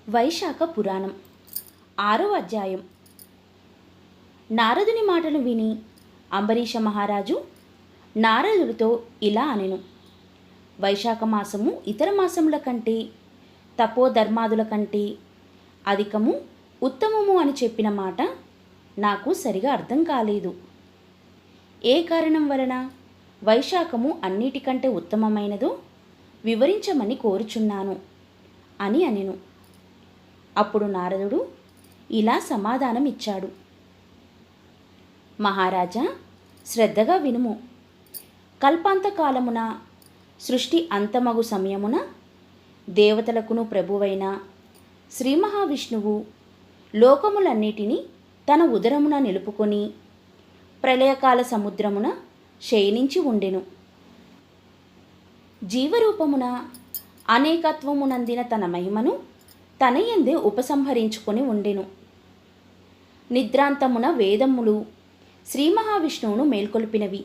వైశాఖ పురాణం 6వ అధ్యాయం. నారదుని మాటలు విని అంబరీష మహారాజు నారదుడితో ఇలా అనెను. వైశాఖ మాసము ఇతర మాసముల కంటే తపోధర్మాదుల కంటే అధికము ఉత్తమము అని చెప్పిన మాట నాకు సరిగా అర్థం కాలేదు. ఏ కారణం వలన వైశాఖము అన్నిటికంటే ఉత్తమమైనదో వివరించమని కోరుచున్నాను అని అనెను. అప్పుడు నారదుడు ఇలా సమాధానం ఇచ్చాడు. మహారాజా, శ్రద్ధగా వినుము. కల్పాంతకాలమున సృష్టి అంతమగు సమయమున దేవతలకును ప్రభువైన శ్రీ మహావిష్ణువు లోకములన్నిటినీ తన ఉదరమున నిలుపుకొని ప్రళయకాల సముద్రమున శయనించి ఉండెను. జీవరూపమున అనేకత్వమునందిన తన మహిమను తన యందే ఉపసంహరించుకొని ఉండెను. నిద్రాంతమున వేదములు శ్రీ మహావిష్ణువును మేల్కొల్పినవి.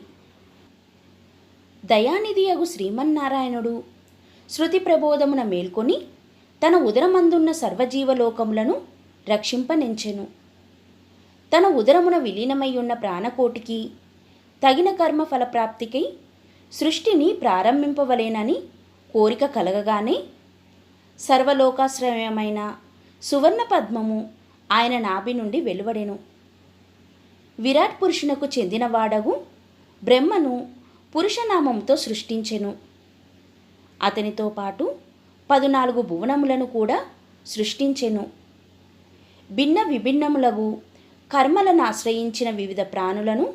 దయానిధియగు శ్రీమన్నారాయణుడు శృతి ప్రబోధమున మేల్కొని తన ఉదరమందున్న సర్వజీవలోకములను రక్షింపనెంచెను. తన ఉదరమున విలీనమయ్యున్న ప్రాణకోటికి తగిన కర్మ ఫలప్రాప్తికై సృష్టిని ప్రారంభింపవలేనని కోరిక కలగగానే సర్వలోకాశ్రయమైన సువర్ణ పద్మము ఆయన నాభి నుండి వెలువడెను. విరాట్ పురుషునకు చెందినవాడగు బ్రహ్మను పురుషనామంతో సృష్టించెను. అతనితో పాటు 14 భువనములను కూడా సృష్టించెను. భిన్న విభిన్నములగు కర్మలను ఆశ్రయించిన వివిధ ప్రాణులను,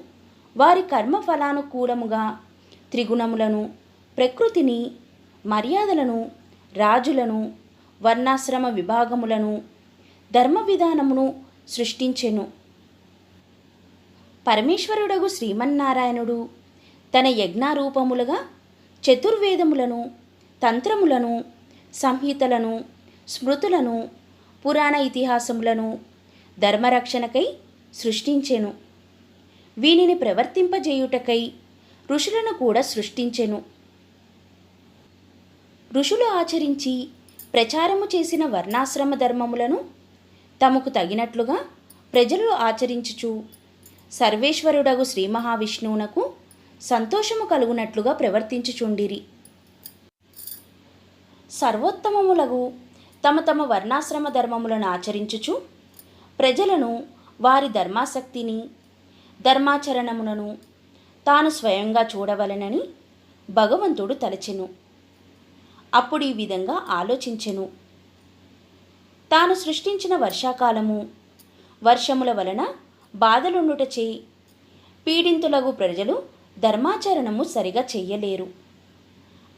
వారి కర్మ ఫలానుకూలముగా త్రిగుణములను, ప్రకృతిని, మర్యాదలను, రాజులను, వర్ణాశ్రమ విభాగములను, ధర్మ విధానమును సృష్టించెను. పరమేశ్వరుడగు శ్రీమన్నారాయణుడు తన యజ్ఞారూపములుగా చతుర్వేదములను, తంత్రములను, సంహితలను, స్మృతులను, పురాణ ఇతిహాసములను ధర్మరక్షణకై సృష్టించెను. వీనిని ప్రవర్తింపజేయుటకై ఋషులను కూడా సృష్టించెను. ఋషులు ఆచరించి ప్రచారము చేసిన వర్ణాశ్రమ ధర్మములను తమకు తగినట్లుగా ప్రజలు ఆచరించుచు సర్వేశ్వరుడగు శ్రీ మహావిష్ణువునకు సంతోషము కలుగునట్లుగా ప్రవర్తించుచుండిరి. సర్వోత్తమములగు తమ తమ వర్ణాశ్రమ ధర్మములను ఆచరించుచు ప్రజలను వారి ధర్మాసక్తిని, ధర్మాచరణములను తాను స్వయంగా చూడవలెనని భగవంతుడు తలచెను. అప్పుడు ఈ విధంగా ఆలోచించెను. తాను సృష్టించిన వర్షాకాలము, వర్షముల వలన బాధలుండుటచే పీడింతులగు ప్రజలు ధర్మాచరణము సరిగా చెయ్యలేరు.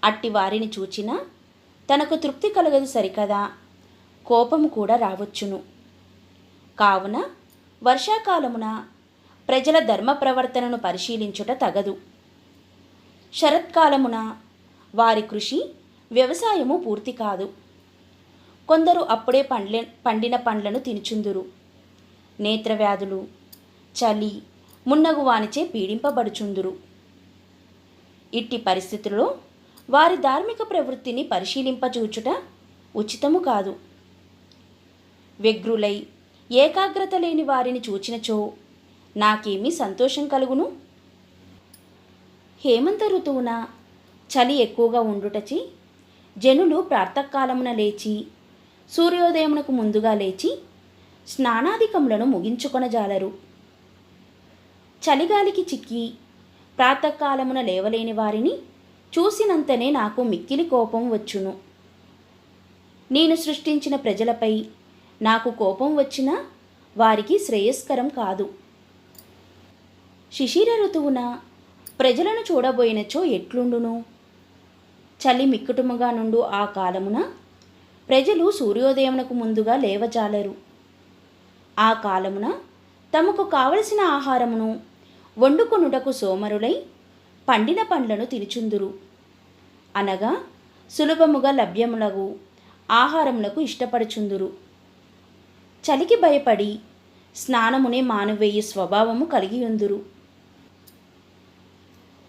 అట్టి వారిని చూచినా తనకు తృప్తి కలగదు సరికదా, కోపము కూడా రావచ్చును. కావున వర్షాకాలమున ప్రజల ధర్మ ప్రవర్తనను పరిశీలించుట తగదు. శరత్కాలమున వారి కృషి వ్యవసాయము పూర్తి కాదు. కొందరు అప్పుడే పండిన పండ్లను తినుచుందురు. నేత్రవ్యాధులు, చలి మున్నగు వానిచే పీడింపబడుచుందురు. ఇట్టి పరిస్థితుల్లో వారి ధార్మిక ప్రవృత్తిని పరిశీలింపచూచుట ఉచితము కాదు. వ్యగ్రులై ఏకాగ్రత లేని వారిని చూచినచో నాకేమీ సంతోషం కలుగును? హేమంత ఋతువున చలి ఎక్కువగా ఉండుటచి జనులు ప్రాతకాలమున లేచి సూర్యోదయమునకు ముందుగా లేచి స్నానాధికములను ముగించుకొనజాలరు. చలిగాలికి చిక్కి ప్రాతకాలమున లేవలేని వారిని చూసినంతనే నాకు మిక్కిలి కోపం వచ్చును. నేను సృష్టించిన ప్రజలపై నాకు కోపం వచ్చినా వారికి శ్రేయస్కరం కాదు. శిశిర ఋతువున ప్రజలను చూడబోయినచో ఎట్లుండును? చలి మిక్కుటుముగా నుండు ఆ కాలమున ప్రజలు సూర్యోదయమునకు ముందుగా లేవజాలరు. ఆ కాలమున తమకు కావలసిన ఆహారమును వండుకొనుటకు సోమరులై పండిన పండ్లను తినుచుందురు. అనగా సులభముగా లభ్యములగు ఆహారములకు ఇష్టపడుచుందురు. చలికి భయపడి స్నానమునే మానువేయి స్వభావము కలిగియుందురు.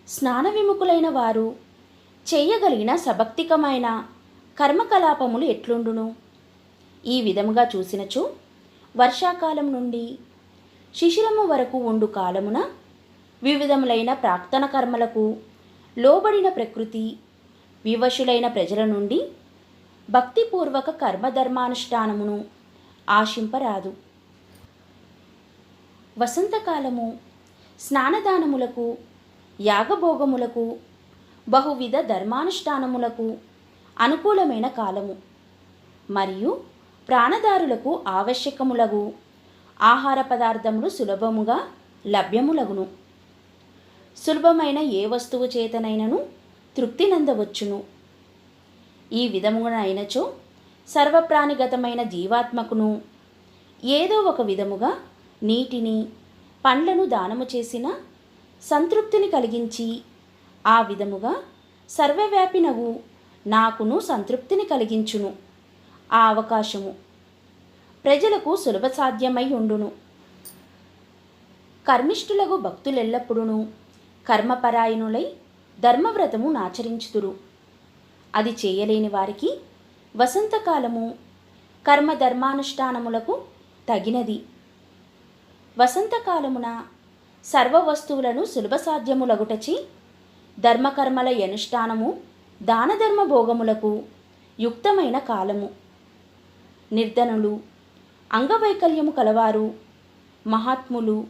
స్నాన విముఖులైన వారు చేయగలిగిన సభక్తికమైన కర్మకలాపములు ఎట్లుండును? ఈ విధముగా చూసినచో వర్షాకాలం నుండి శిశిరము వరకు ఉండు కాలమున వివిధములైన ప్రాక్తన కర్మలకు లోబడిన ప్రకృతి వివశులైన ప్రజల నుండి భక్తిపూర్వక కర్మధర్మానుష్ఠానమును ఆశింపరాదు. వసంతకాలము స్నానదానములకు, యాగభోగములకు, బహువిధ ధర్మానుష్ఠానములకు అనుకూలమైన కాలము మరియు ప్రాణదారులకు ఆవశ్యకములగు ఆహార పదార్థములు సులభముగా లభ్యములగును. సులభమైన ఏ వస్తువు చేతనైనను తృప్తి నందవచ్చును. ఈ విధమునైనచో సర్వప్రాణిగతమైన జీవాత్మకును ఏదో ఒక విధముగా నీటిని, పండ్లను దానము చేసిన సంతృప్తిని కలిగించి ఆ విధముగా సర్వవ్యాపినగు నాకును సంతృప్తిని కలిగించును. ఆ అవకాశము ప్రజలకు సులభ సాధ్యమై ఉండును. కర్మిష్ఠులగు భక్తులెల్లప్పుడూ కర్మపరాయణులై ధర్మవ్రతము నాచరించుదురు. అది చేయలేని వారికి వసంతకాలము కర్మధర్మానుష్ఠానములకు తగినది. వసంతకాలమున సర్వ వస్తువులను సులభ సాధ్యములగుటచి ధర్మకర్మల అనుష్ఠానము దానధర్మ భోగములకు యుక్తమైన కాలము. నిర్ధనులు, అంగవైకల్యము కలవారు, మహాత్ములు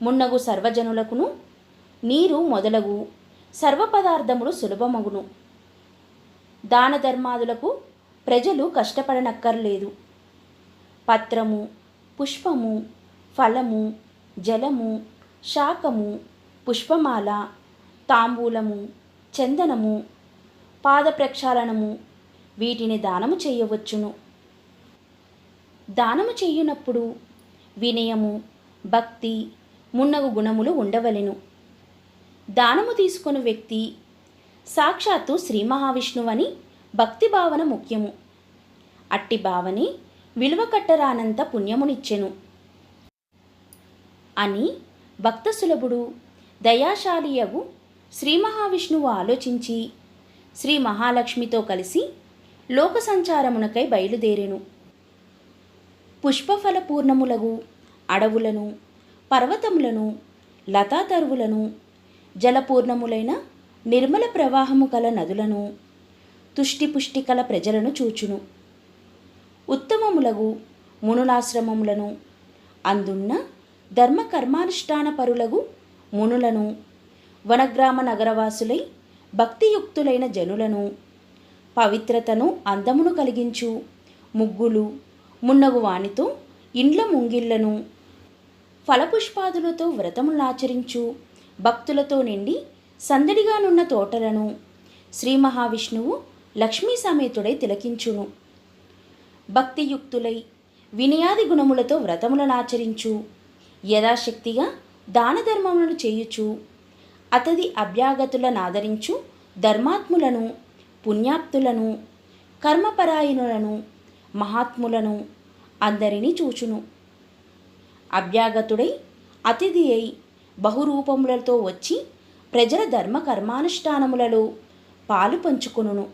మున్నగు సర్వజనులకును నీరు మొదలగు సర్వ పదార్థములు సులభమగును. దాన ధర్మాదులకు ప్రజలు కష్టపడనక్కర్లేదు. పత్రము, పుష్పము, ఫలము, జలము, శాకము, పుష్పమాల, తాంబూలము, చందనము, పాద ప్రక్షాళనము వీటిని దానము చేయవచ్చును. దానము చేయునప్పుడు వినయము, భక్తి మున్నగు గుణములు ఉండవలెను. దానము తీసుకుని వ్యక్తి సాక్షాత్తు శ్రీ మహావిష్ణువని భక్తి భావన ముఖ్యము. అట్టి భావనే విలువ కట్టరానంత పుణ్యమునిచ్చెను అని భక్త సులభుడు దయాశాలియగు శ్రీ మహావిష్ణువు ఆలోచించి శ్రీ మహాలక్ష్మితో కలిసి లోక సంచారమునకై బయలుదేరెను. పుష్పఫల పూర్ణములగు అడవులను, పర్వతములను, లతాతరువులను, జలపూర్ణములైన నిర్మల ప్రవాహము కల నదులను, తుష్టిపుష్టి కల ప్రజలను చూచును. ఉత్తమములగు మునులాశ్రమములను, అందున్న ధర్మకర్మానుష్ఠాన పరులగు మునులను, వనగ్రామ నగరవాసులై భక్తియుక్తులైన జనులను, పవిత్రతను అందమును కలిగించు ముగ్గులు మున్నగు వానితో ఇండ్ల ముంగిళ్లను, ఫలపుష్పాదులతో వ్రతములాచరించు భక్తులతో నిండి సందడిగానున్న తోటలను శ్రీ మహావిష్ణువు లక్ష్మీ సమేతుడై తిలకించును. భక్తియుక్తులై వినయాది గుణములతో వ్రతములనాచరించు యథాశక్తిగా దాన ధర్మములను చేయుచు అతది అభ్యాగతులనాదరించు ధర్మాత్ములను, పుణ్యాప్తులను, కర్మపరాయణులను, మహాత్ములను అందరినీ చూచును. అభ్యాగతుడై అతిథి అయి బహురూపములతో వచ్చి ప్రజల ధర్మ కర్మానుష్ఠానములలో పాలు పంచుకొనును.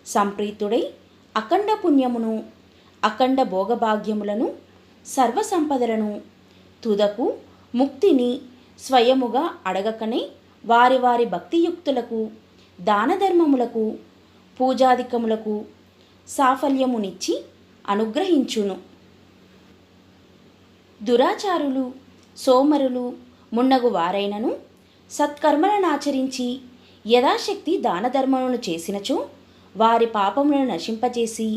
సంప్రీతుడై అఖండ పుణ్యమును, అఖండ భోగభాగ్యములను, సర్వసంపదలను, తుదకు ముక్తిని స్వయముగా అడగకనే వారి వారి భక్తియుక్తులకు, దానధర్మములకు, పూజాధికములకు సాఫల్యమునిచ్చి అనుగ్రహించును. దురాచారులు, సోమరులు మున్నగు వారైనను సత్కర్మలనాచరించి యథాశక్తి దానధర్మములను చేసినచో వారి పాపములను నశింపజేసి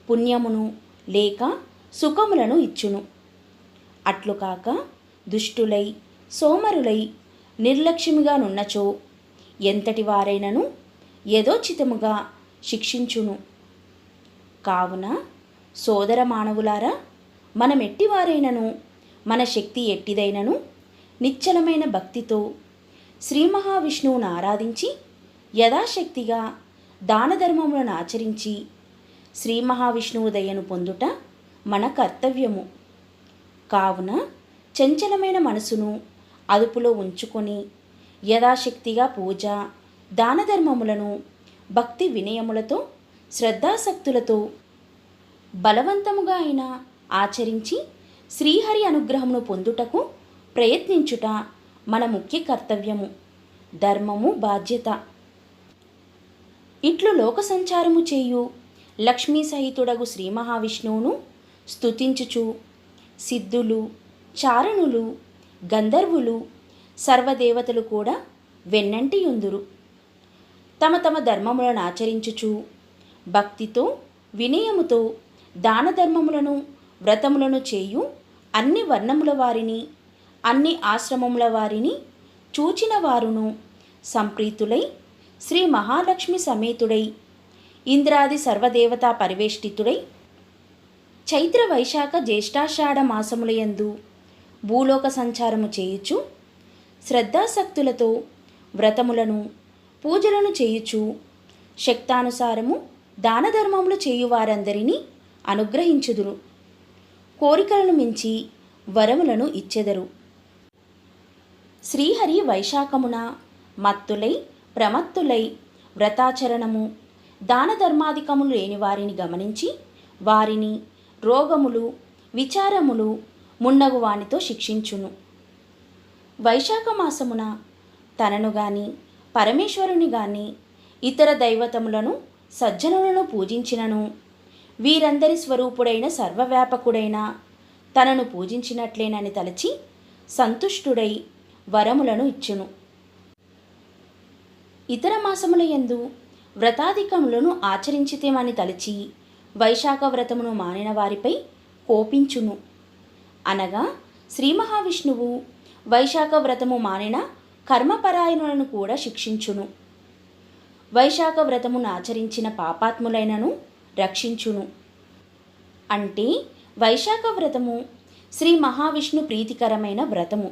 పుణ్యమును లేక సుఖములను ఇచ్చును. అట్లు కాక దుష్టులై, సోమరులై నిర్లక్ష్యముగా నున్నచో ఎంతటి వారైనను యథోచితముగా శిక్షించును. కావున సోదర మానవులారా, మనమెట్టివారైనను, మన శక్తి ఎట్టిదైనను నిశ్చలమైన భక్తితో శ్రీ మహావిష్ణువును ఆరాధించి యథాశక్తిగా దానధర్మములను ఆచరించి శ్రీ మహావిష్ణువు దయను పొందుట మన కర్తవ్యము. కావున చంచలమైన మనసును అదుపులో ఉంచుకొని యథాశక్తిగా పూజ, దానధర్మములను భక్తి వినయములతో, శ్రద్ధాసక్తులతో బలవంతముగా అయినా ఆచరించి శ్రీహరి అనుగ్రహమును పొందుటకు ప్రయత్నించుట మన ముఖ్య కర్తవ్యము, ధర్మము, బాధ్యత. ఇట్లు లోక సంచారము చేయు లక్ష్మీ సహితుడగు శ్రీ మహావిష్ణువును స్తుతించుచు సిద్ధులు, చారణులు, గంధర్వులు, సర్వదేవతలు కూడా వెన్నంటియుందురు. తమ తమ ధర్మములను ఆచరించుచు భక్తితో వినయముతో దాన ధర్మములను వ్రతములను చేయు అన్ని వర్ణముల వారిని, అన్ని ఆశ్రమముల వారిని చూచిన వారును సంప్రీతులై శ్రీ మహాలక్ష్మి సమేతుడై ఇంద్రాది సర్వదేవతా పరివేష్టితుడై చైత్ర వైశాఖ జ్యేష్ఠాషాఢ మాసములయందు భూలోక సంచారము చేయుచు శ్రద్ధాసక్తులతో వ్రతములను పూజలను చేయుచు శక్తానుసారము దాన ధర్మములు చేయువారందరినీ అనుగ్రహించుదురు. కోరికలను మించి వరములను ఇచ్చెదరు. శ్రీహరి వైశాఖమున మత్తులై ప్రమత్తులై వ్రతాచరణము దాన ధర్మాధికములు లేని వారిని గమనించి వారిని రోగములు విచారములు మున్నగు వానితో శిక్షించును. వైశాఖ మాసమున తనను గాని పరమేశ్వరుని గాని ఇతర దైవతములను సజ్జనులను పూజించినను వీరందరి స్వరూపుడైన సర్వవ్యాపకుడైన తనను పూజించినట్లేనని తలచి సంతుష్టుడై వరములను ఇచ్చును. ఇతర మాసముల యందు వ్రతాధికములను ఆచరించితేమని తలచి వైశాఖ వ్రతమును మానిన వారిపై కోపించును. అనగా శ్రీ మహావిష్ణువు వైశాఖ వ్రతము మానిన కర్మపరాయణులను కూడా శిక్షించును. వైశాఖ వ్రతమును ఆచరించిన పాపాత్ములైనను రక్షించును. అంటే వైశాఖ వ్రతము శ్రీ మహావిష్ణు ప్రీతికరమైన వ్రతము.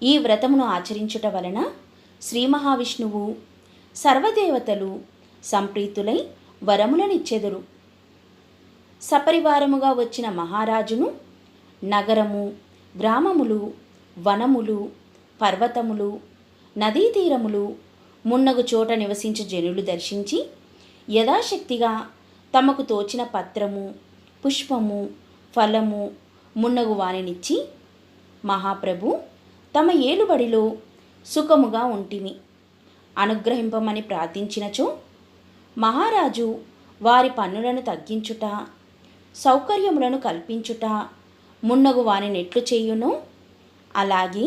ఈ వ్రతమును ఆచరించుట వలన శ్రీ మహావిష్ణువు సర్వదేవతలు సంప్రీతులై వరములనిచ్చెదరు. సపరివారముగా వచ్చిన మహారాజును నగరము, గ్రామములు, వనములు, పర్వతములు, నదీ తీరములు మున్నగు చోట నివసించు జనులు దర్శించి యథాశక్తిగా తమకు తోచిన పత్రము, పుష్పము, ఫలము మున్నగు వానినిచ్చి మహాప్రభు తమ ఏలుబడిలో సుఖముగా ఉంటిమి అనుగ్రహింపమని ప్రార్థించినచో మహారాజు వారి పన్నులను తగ్గించుట, సౌకర్యములను కల్పించుట మున్నగు వాని నెట్లు చేయును. అలాగే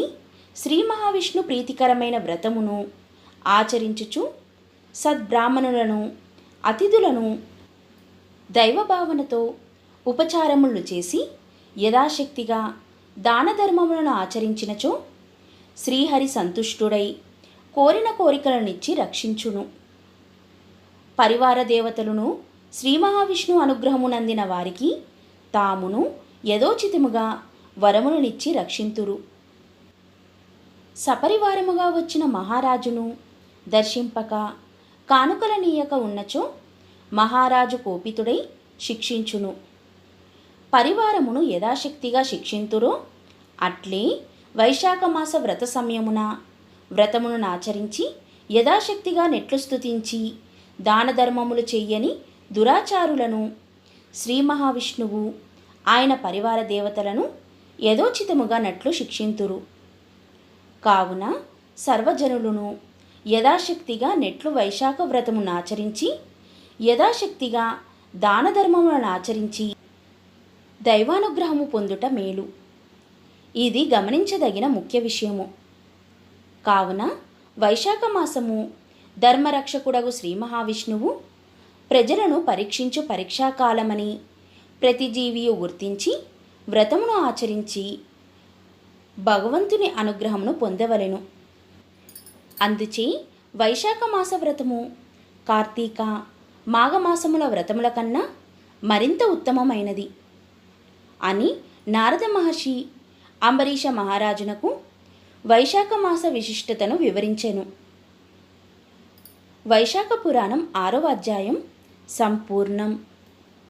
శ్రీ మహావిష్ణు ప్రీతికరమైన వ్రతమును ఆచరించుచు సద్బ్రాహ్మణులను అతిథులను దైవభావనతో ఉపచారములు చేసి యథాశక్తిగా దాన ధర్మములను ఆచరించినచో శ్రీహరి సంతుష్టుడై కోరిన కోరికలనిచ్చి రక్షించును. పరివార దేవతలను శ్రీ మహావిష్ణు అనుగ్రహమునందిన వారికి తామును యథోచితముగా వరములనిచ్చి రక్షింతురు. సపరివారముగా వచ్చిన మహారాజును దర్శింపక కానుకలనీయక ఉన్నచో మహారాజు కోపితుడై శిక్షించును. పరివారమును యథాశక్తిగా శిక్షింతురో అట్లే వైశాఖ మాస వ్రత సమయమున వ్రతమును ఆచరించి యథాశక్తిగా నెట్లు స్తుతించి దాన ధర్మములు చెయ్యని దురాచారులను శ్రీ మహావిష్ణువు ఆయన పరివార దేవతలను యథోచితముగా నట్లు శిక్షింతురు. కావున సర్వజనులను యథాశక్తిగా నెట్లు వైశాఖ వ్రతమును ఆచరించి యథాశక్తిగా దాన ధర్మములను ఆచరించి దైవానుగ్రహము పొందుట మేలు. ఇది గమనించదగిన ముఖ్య విషయము. కావున వైశాఖ మాసము ధర్మరక్షకుడగు శ్రీ మహావిష్ణువు ప్రజలను పరీక్షించు పరీక్షాకాలమని ప్రతి జీవియు గుర్తించి వ్రతమును ఆచరించి భగవంతుని అనుగ్రహమును పొందవలెను. అందుచే వైశాఖ మాస వ్రతము కార్తీక మాఘమాసముల వ్రతముల కన్నా మరింత ఉత్తమమైనది అని నారద మహర్షి అంబరీష మహారాజునకు వైశాఖ మాస విశిష్టతను వివరించెను. వైశాఖ పురాణం 6వ అధ్యాయం సంపూర్ణం.